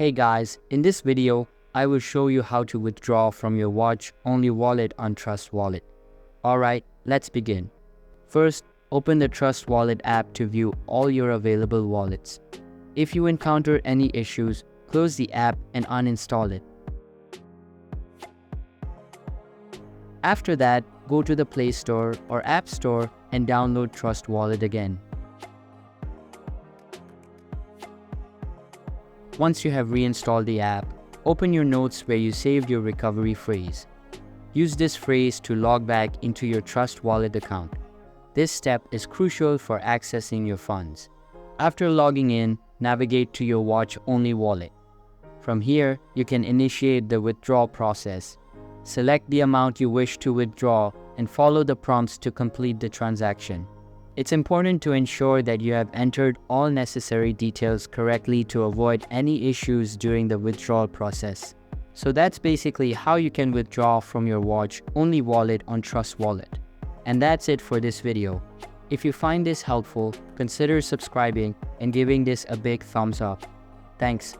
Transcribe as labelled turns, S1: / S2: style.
S1: Hey guys, in this video, I will show you how to withdraw from your watch-only wallet on Trust Wallet. Alright, let's begin. First, open the Trust Wallet app to view all your available wallets. If you encounter any issues, close the app and uninstall it. After that, go to the Play Store or App Store and download Trust Wallet again. Once you have reinstalled the app, open your notes where you saved your recovery phrase. Use this phrase to log back into your Trust Wallet account. This step is crucial for accessing your funds. After logging in, navigate to your watch-only wallet. From here, you can initiate the withdrawal process. Select the amount you wish to withdraw and follow the prompts to complete the transaction. It's important to ensure that you have entered all necessary details correctly to avoid any issues during the withdrawal process. So that's basically how you can withdraw from your watch-only wallet on Trust Wallet. And that's it for this video. If you find this helpful, consider subscribing and giving this a big thumbs up. Thanks.